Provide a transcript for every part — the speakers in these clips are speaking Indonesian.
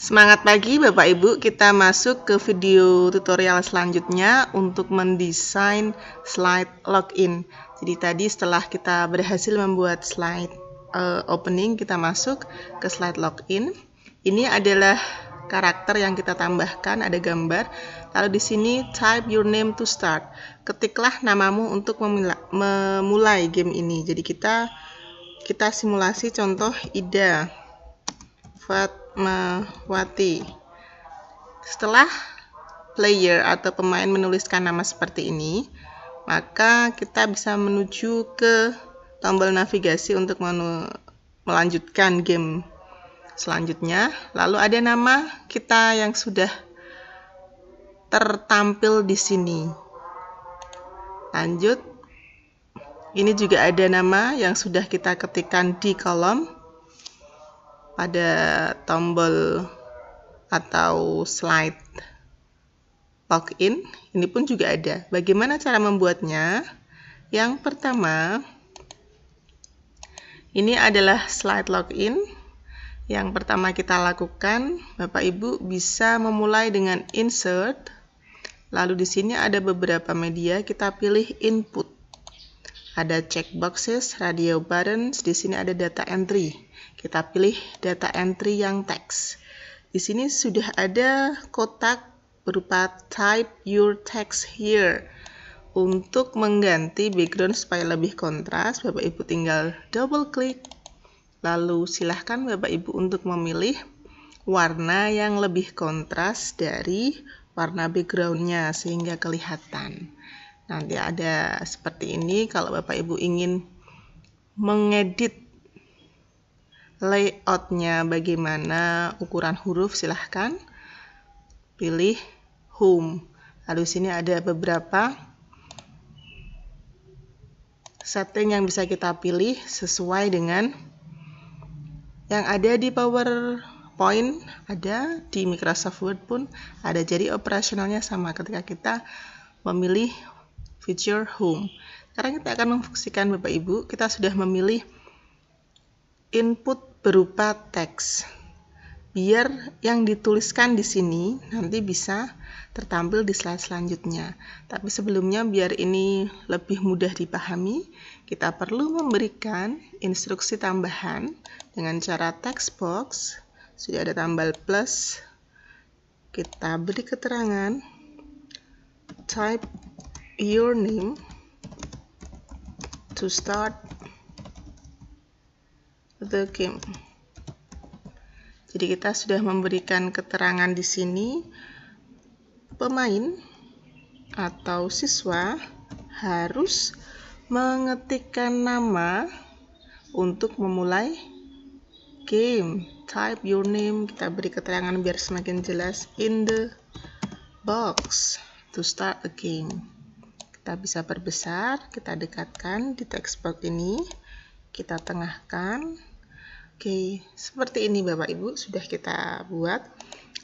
Semangat pagi Bapak Ibu, kita masuk ke video tutorial selanjutnya untuk mendesain slide login. Jadi tadi setelah kita berhasil membuat slide opening, kita masuk ke slide login. Ini adalah karakter yang kita tambahkan, ada gambar. Lalu di sini type your name to start. Ketiklah namamu untuk memulai game ini. Jadi kita simulasi contoh Ida Fatmawati. Setelah player atau pemain menuliskan nama seperti ini, maka kita bisa menuju ke tombol navigasi untuk melanjutkan game selanjutnya. Lalu ada nama kita yang sudah tertampil di sini. Lanjut, ini juga ada nama yang sudah kita ketikkan di kolom pada tombol atau slide login. Ini pun juga ada. Bagaimana cara membuatnya? Yang pertama, ini adalah slide login. Yang pertama kita lakukan, Bapak Ibu bisa memulai dengan insert. Lalu di sini ada beberapa media, kita pilih input. Ada checkboxes, radio buttons, di sini ada data entry. Kita pilih data entry yang teks. Di sini sudah ada kotak berupa type your text here. Untuk mengganti background supaya lebih kontras, Bapak Ibu tinggal double klik. Lalu silahkan Bapak Ibu untuk memilih warna yang lebih kontras dari warna backgroundnya sehingga kelihatan. Nanti ada seperti ini. Kalau Bapak Ibu ingin mengedit layoutnya bagaimana, ukuran huruf, silahkan pilih home. Lalu sini ada beberapa setting yang bisa kita pilih sesuai dengan yang ada di PowerPoint, ada di Microsoft Word pun ada. Jadi operasionalnya sama ketika kita memilih feature home. Sekarang kita akan memfungsikan Bapak Ibu. Kita sudah memilih input berupa teks. Biar yang dituliskan di sini nanti bisa tertampil di slide selanjutnya. Tapi sebelumnya biar ini lebih mudah dipahami, kita perlu memberikan instruksi tambahan dengan cara text box. Sudah ada tambal plus. Kita beri keterangan type your name to start the game. Jadi kita sudah memberikan keterangan di sini, pemain atau siswa harus mengetikkan nama untuk memulai game. Type your name, kita beri keterangan biar semakin jelas, in the box to start a game. Kita bisa perbesar, kita dekatkan di text box ini, kita tengahkan. Oke, seperti ini Bapak Ibu sudah kita buat.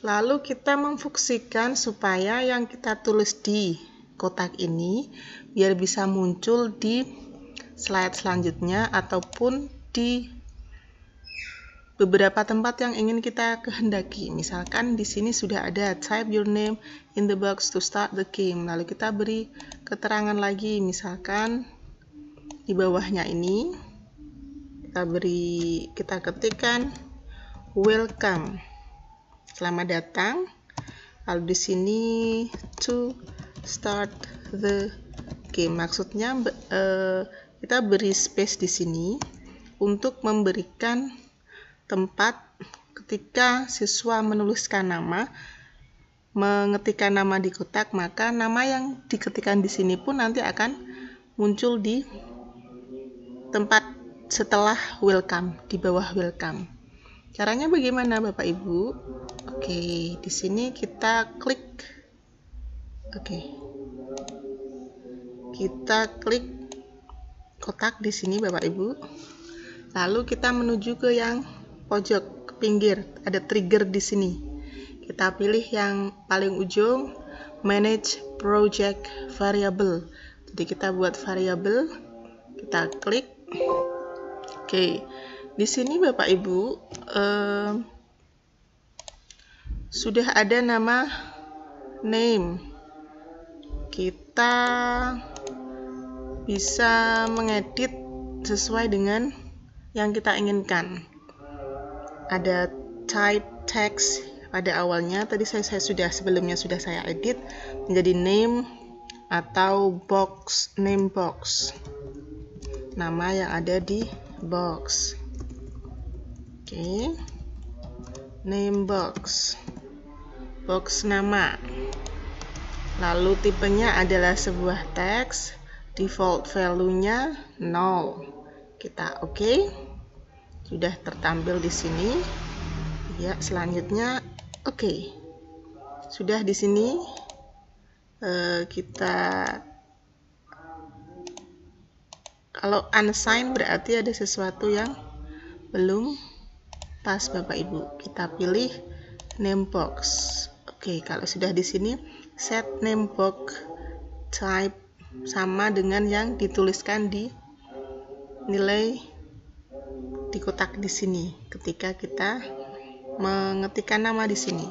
Lalu kita memfungsikan supaya yang kita tulis di kotak ini biar bisa muncul di slide selanjutnya ataupun di beberapa tempat yang ingin kita kehendaki. Misalkan di sini sudah ada type your name in the box to start the game. Lalu kita beri keterangan lagi, misalkan di bawahnya ini kita ketikkan welcome, selamat datang. Lalu di sini to start the game, maksudnya kita beri space di sini untuk memberikan tempat ketika siswa menuliskan nama, mengetikkan nama di kotak, maka nama yang diketikkan di sini pun nanti akan muncul di tempat setelah welcome, di bawah welcome. Caranya bagaimana Bapak Ibu? Oke, di sini kita klik. Oke. Kita klik kotak di sini Bapak Ibu. Lalu kita menuju ke yang pojok, ke pinggir, ada trigger di sini. Kita pilih yang paling ujung, manage project variable. Jadi kita buat variable, kita klik. Oke, di sini Bapak Ibu sudah ada nama name. Kita bisa mengedit sesuai dengan yang kita inginkan. Ada type text pada awalnya, tadi sebelumnya sudah saya edit menjadi name atau box, name box, nama yang ada di box. Oke, name box, box nama. Lalu tipenya adalah sebuah teks, default value-nya 0. Kita oke. Sudah tertampil di sini. Ya, selanjutnya oke. Sudah di sini kita kalau unsigned berarti ada sesuatu yang belum pas Bapak Ibu. Kita pilih name box. Oke, kalau sudah di sini set name box type sama dengan yang dituliskan di nilai di kotak di sini ketika kita mengetikkan nama di sini.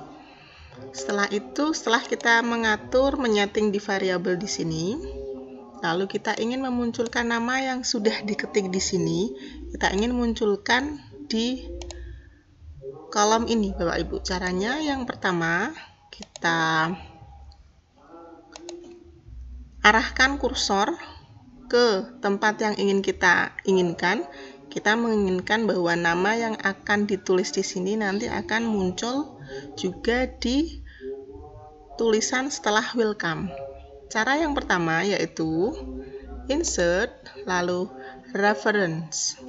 Setelah itu, setelah kita menyeting di variabel di sini, lalu kita ingin memunculkan nama yang sudah diketik di sini, kita ingin munculkan di kolom ini Bapak Ibu. Caranya yang pertama, kita arahkan kursor ke tempat yang kita inginkan. Kita menginginkan bahwa nama yang akan ditulis di sini nanti akan muncul juga di tulisan setelah welcome. Cara yang pertama yaitu insert lalu reference.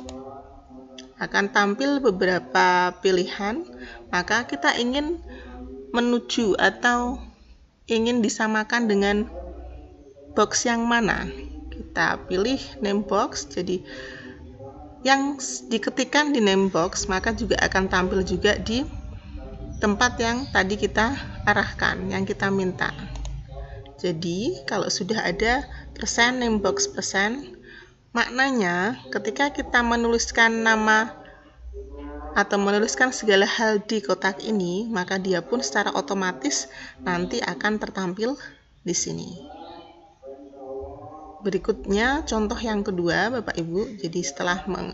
Akan tampil beberapa pilihan, maka kita ingin menuju atau ingin disamakan dengan box yang mana. Kita pilih name box, jadi yang diketikkan di name box maka juga akan tampil juga di tempat yang tadi kita arahkan, yang kita minta. Jadi kalau sudah ada persen name box persen, maknanya ketika kita menuliskan nama atau menuliskan segala hal di kotak ini, maka dia pun secara otomatis nanti akan tertampil di sini. Berikutnya contoh yang kedua Bapak Ibu, jadi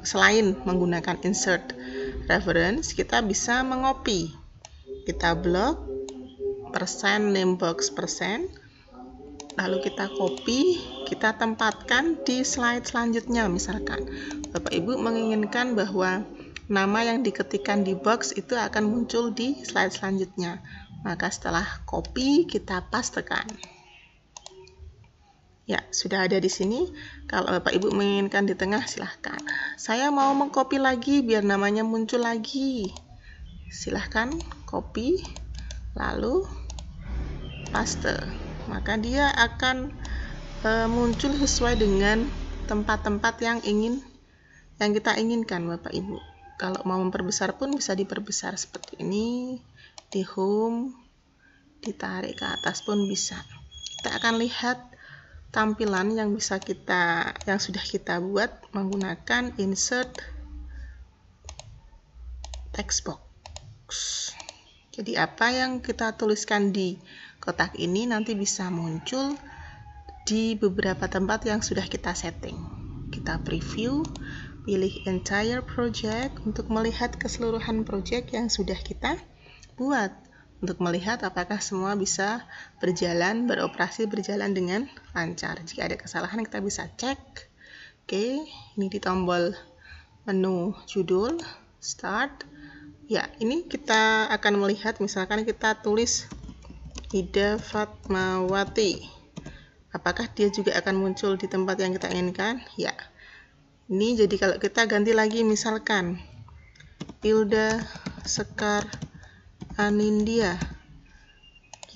selain menggunakan insert reference, kita bisa mengopi. Kita blok persen name box persen, lalu kita copy, kita tempatkan di slide selanjutnya. Misalkan Bapak Ibu menginginkan bahwa nama yang diketikkan di box itu akan muncul di slide selanjutnya, maka setelah copy kita pastekan. Ya, sudah ada di sini. Kalau Bapak Ibu menginginkan di tengah, silahkan. Saya mau mengcopy lagi biar namanya muncul lagi. Silahkan copy, lalu paste. Maka dia akan muncul sesuai dengan tempat-tempat yang kita inginkan, Bapak Ibu. Kalau mau memperbesar pun bisa diperbesar seperti ini, di home, ditarik ke atas pun bisa. Kita akan lihat tampilan yang sudah kita buat menggunakan insert text box. Jadi apa yang kita tuliskan di kotak ini nanti bisa muncul di beberapa tempat yang sudah kita setting. Kita preview, pilih entire project untuk melihat keseluruhan project yang sudah kita buat, untuk melihat apakah semua bisa beroperasi berjalan dengan lancar. Jika ada kesalahan kita bisa cek. Oke, ini di tombol menu judul, start. Ya, ini kita akan melihat, misalkan kita tulis Ida Fatmawati. Apakah dia juga akan muncul di tempat yang kita inginkan? Ya. Ini jadi kalau kita ganti lagi misalkan Hilda Sekar Anindya,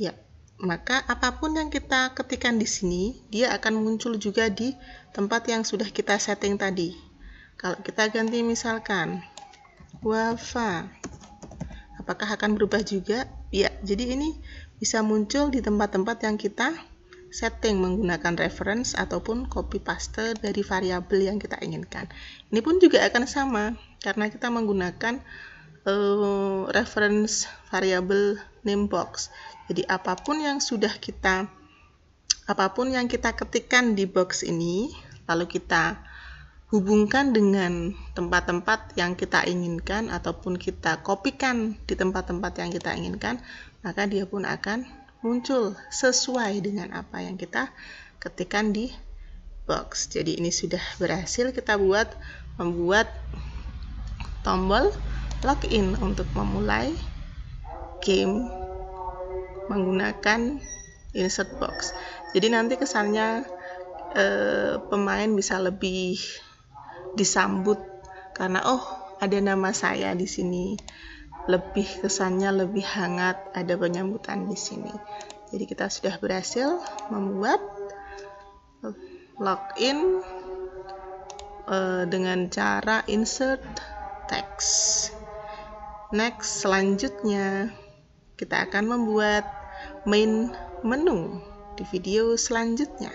ya, maka apapun yang kita ketikkan di sini, dia akan muncul juga di tempat yang sudah kita setting tadi. Kalau kita ganti misalkan Wafa, apakah akan berubah juga? Ya, jadi ini bisa muncul di tempat-tempat yang kita setting menggunakan reference ataupun copy paste dari variabel yang kita inginkan. Ini pun juga akan sama, karena kita menggunakan reference variable name box. Jadi apapun yang kita ketikkan di box ini, lalu kita hubungkan dengan tempat-tempat yang kita inginkan ataupun kita kopikan di tempat-tempat yang kita inginkan, maka dia pun akan muncul sesuai dengan apa yang kita ketikkan di box. Jadi ini sudah berhasil kita membuat tombol login untuk memulai game menggunakan insert box. Jadi nanti kesannya pemain bisa lebih disambut karena ada nama saya di sini, lebih kesannya lebih hangat, ada penyambutan di sini. Jadi kita sudah berhasil membuat login dengan cara insert text. Next, selanjutnya kita akan membuat main menu di video selanjutnya.